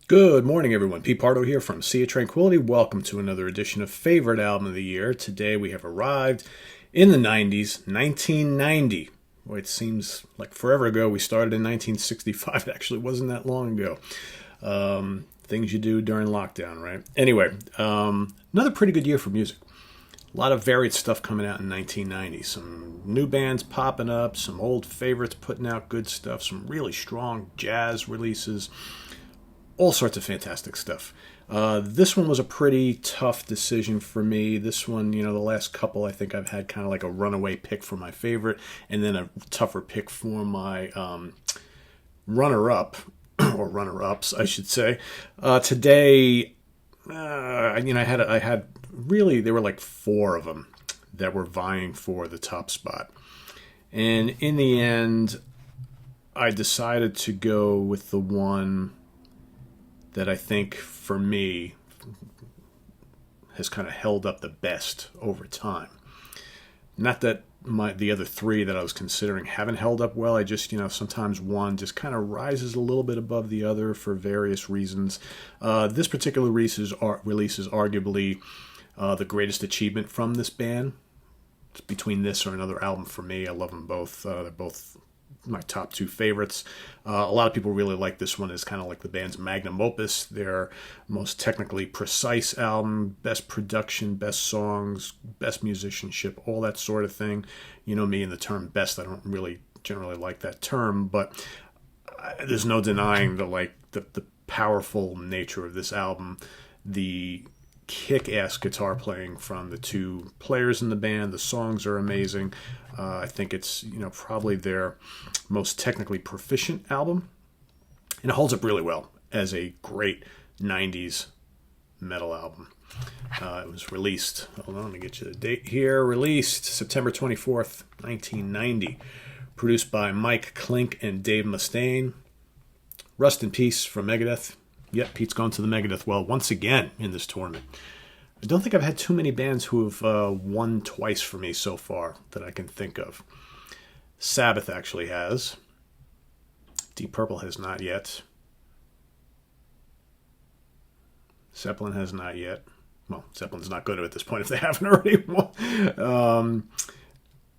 Good morning, everyone. Pete Pardo here from Sea of Tranquility. Welcome to another edition of Favorite Album of the Year. Today we have arrived in the 90s, 1990. Boy, it seems like forever ago. We started in 1965. It actually wasn't that long ago. Things you do during lockdown, right? Anyway, another pretty good year for music. A lot of varied stuff coming out in 1990. Some new bands popping up, some old favorites putting out good stuff, some really strong jazz releases. All sorts of fantastic stuff. This one was a pretty tough decision for me. This one, the last couple I think I've had kind of like a runaway pick for my favorite, and then a tougher pick for my runner-up, or runner-ups, I should say. Today, I had really, there were like four of them that were vying for the top spot. And in the end, I decided to go with the one that I think, for me, has kind of held up the best over time. Not that the other three that I was considering haven't held up well. I just, sometimes one just kind of rises a little bit above the other for various reasons. This particular release is arguably the greatest achievement from this band. It's between this or another album for me. I love them both. They're both my top two favorites. A lot of people really like this one as kind of like the band's magnum opus, their most technically precise album, best production, best songs, best musicianship, all that sort of thing. You know me and the term best, I don't really generally like that term, but there's no denying the powerful nature of this album, the kick-ass guitar playing from the two players in the band. The songs are amazing. I think it's probably their most technically proficient album, and it holds up really well as a great 90s metal album. It was released, hold on, let me get you the date here, released September 24th, 1990, produced by Mike Klink and Dave Mustaine. Rest in peace from Megadeth. Yep, Pete's gone to the Megadeth well once again in this tournament. I don't think I've had too many bands who have won twice for me so far that I can think of. Sabbath actually has. Deep Purple has not yet. Zeppelin has not yet. Well, Zeppelin's not good at this point if they haven't already won.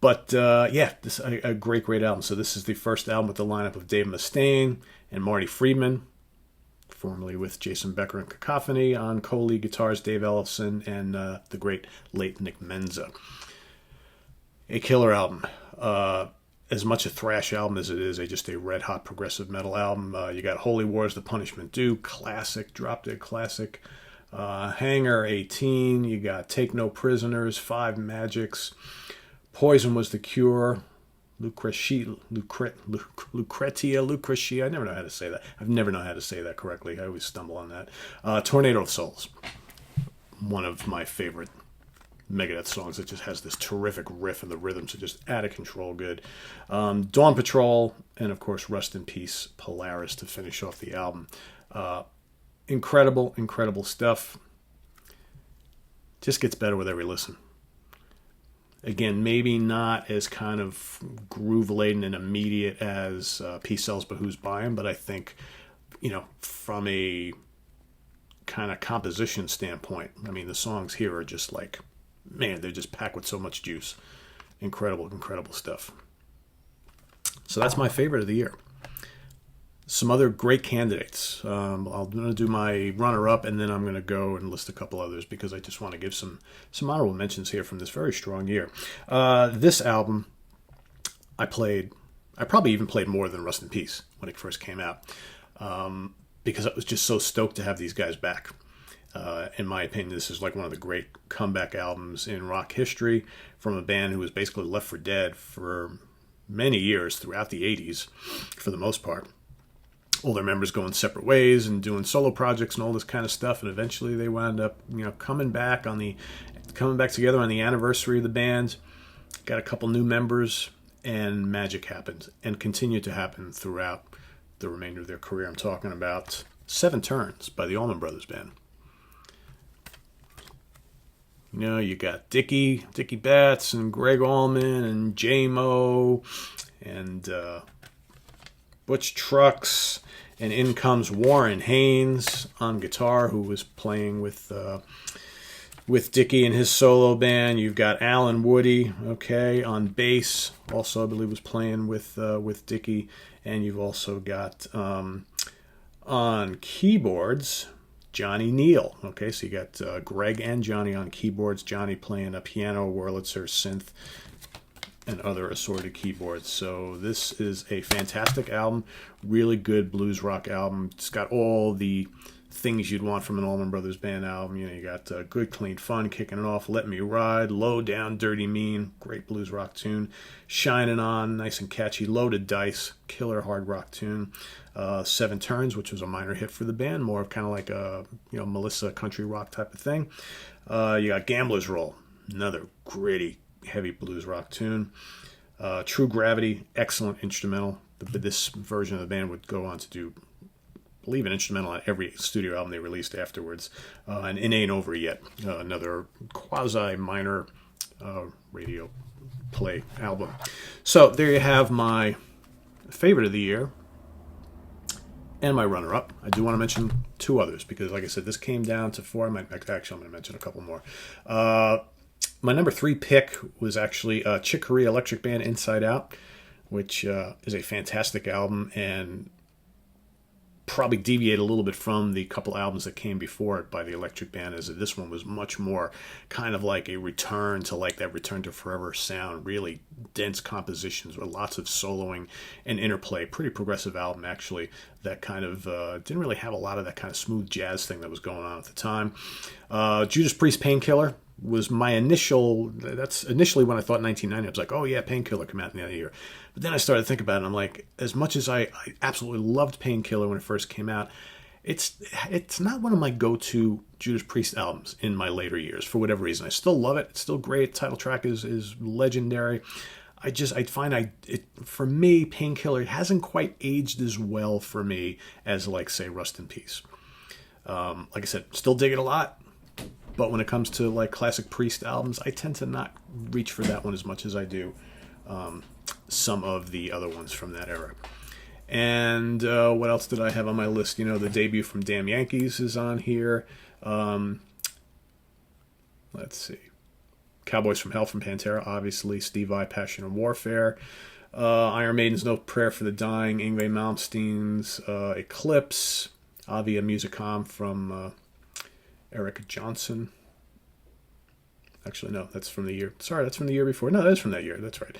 But this is a great album. So this is the first album with the lineup of Dave Mustaine and Marty Friedman, formerly with Jason Becker and Cacophony, on co-lead guitars Dave Ellefson and the great late Nick Menza. A killer album. As much a thrash album as it is just a red-hot progressive metal album. You got Holy War's The Punishment Due, classic, drop-dead classic. Hangar 18, you got Take No Prisoners, Five Magics. Poison Was the Cure. Lucretia. I never know how to say that. I've never known how to say that correctly. I always stumble on that. Tornado of Souls. One of my favorite Megadeth songs. It just has this terrific riff, and the rhythms are just out of control good. Dawn Patrol, and of course Rest in Peace, Polaris to finish off the album. Incredible stuff. Just gets better with every listen. Again, maybe not as kind of groove-laden and immediate as Peace Sells But Who's Buying, but I think, from a kind of composition standpoint, I mean, the songs here are just like, man, they're just packed with so much juice. Incredible stuff. So that's my favorite of the year. Some other great candidates. I'm going to do my runner-up, and then I'm going to go and list a couple others because I just want to give some honorable mentions here from this very strong year. This album, I probably even played more than Rust in Peace when it first came out, because I was just so stoked to have these guys back. In my opinion, this is like one of the great comeback albums in rock history from a band who was basically left for dead for many years throughout the 80s, for the most part. All their members going separate ways and doing solo projects and all this kind of stuff, and eventually they wound up, coming back together on the anniversary of the band. Got a couple new members, and magic happened, and continued to happen throughout the remainder of their career. I'm talking about Seven Turns by the Allman Brothers Band. You got Dickie Betts and Greg Allman and J-Mo and Butch Trucks And in comes Warren Haynes on guitar, who was playing with Dickie and his solo band. You've got Alan Woody, okay, on bass. Also, I believe was playing with Dickie. And you've also got on keyboards Johnny Neal. Okay, so you got Greg and Johnny on keyboards. Johnny playing a piano, Wurlitzer, synth, and other assorted keyboards. So this is a fantastic album, really good blues rock album. It's got all the things you'd want from an Allman Brothers Band album. You know, you got Good Clean Fun kicking it off, Let Me Ride, Low Down Dirty Mean, great blues rock tune, Shining On, nice and catchy, Loaded Dice, killer hard rock tune, Seven Turns, which was a minor hit for the band, more of kind of like a Melissa country rock type of thing. You got Gambler's Roll, another gritty, heavy blues rock tune. True Gravity, excellent instrumental. This version of the band would go on to do, I believe, an instrumental on every studio album they released afterwards. And It Ain't Over Yet, another quasi-minor radio play album. So there you have my favorite of the year and my runner-up. I do want to mention two others because, like I said, this came down to four. I'm going to mention a couple more. My number 3 pick was actually Chick Corea Electric Band Inside Out, which is a fantastic album and probably deviate a little bit from the couple albums that came before it by the Electric Band, as this one was much more kind of like a return to like that Return to Forever sound, really dense compositions with lots of soloing and interplay. Pretty progressive album, actually, that kind of didn't really have a lot of that kind of smooth jazz thing that was going on at the time. Judas Priest Painkiller was my that's initially when I thought 1990, I was like, oh yeah, Painkiller came out in the other year. But then I started to think about it, and I'm like, as much as I absolutely loved Painkiller when it first came out, it's not one of my go-to Judas Priest albums in my later years, for whatever reason. I still love it. It's still great. Title track is legendary. I find for me, Painkiller hasn't quite aged as well for me as, like, say, Rust in Peace. Like I said, still dig it a lot. But when it comes to like classic Priest albums, I tend to not reach for that one as much as I do some of the other ones from that era. And what else did I have on my list? You know, the debut from Damn Yankees is on here. Let's see. Cowboys from Hell from Pantera, obviously. Steve Vai, Passion and Warfare. Iron Maiden's No Prayer for the Dying. Yngwie Malmsteen's Eclipse. Avia Musicom from Eric Johnson. Actually, no, that's from the year. Sorry, that's from the year before. No, that is from that year. That's right.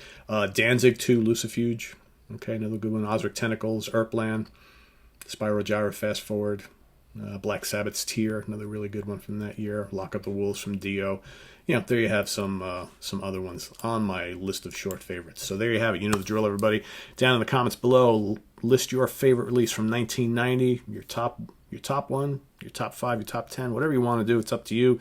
Danzig 2, Lucifuge. Okay, another good one. Osric Tentacles, Erpland. Spyro Gyra, Fast Forward. Black Sabbath's Tear, another really good one from that year. Lock Up the Wolves from Dio. You know, there you have some other ones on my list of short favorites. So there you have it. You know the drill, everybody. Down in the comments below, list your favorite release from 1990. Your top one, your top 5, your top 10, whatever you want to do. It's up to you.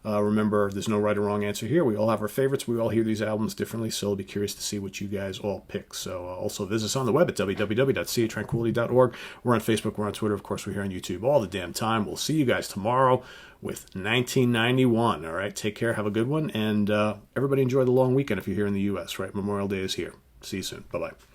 Remember, there's no right or wrong answer here. We all have our favorites. We all hear these albums differently, so I'll be curious to see what you guys all pick. So also visit us on the web at www.seatranquility.org. We're on Facebook. We're on Twitter. Of course, we're here on YouTube all the damn time. We'll see you guys tomorrow with 1991. All right, take care. Have a good one. And everybody enjoy the long weekend if you're here in the U.S., right? Memorial Day is here. See you soon. Bye-bye.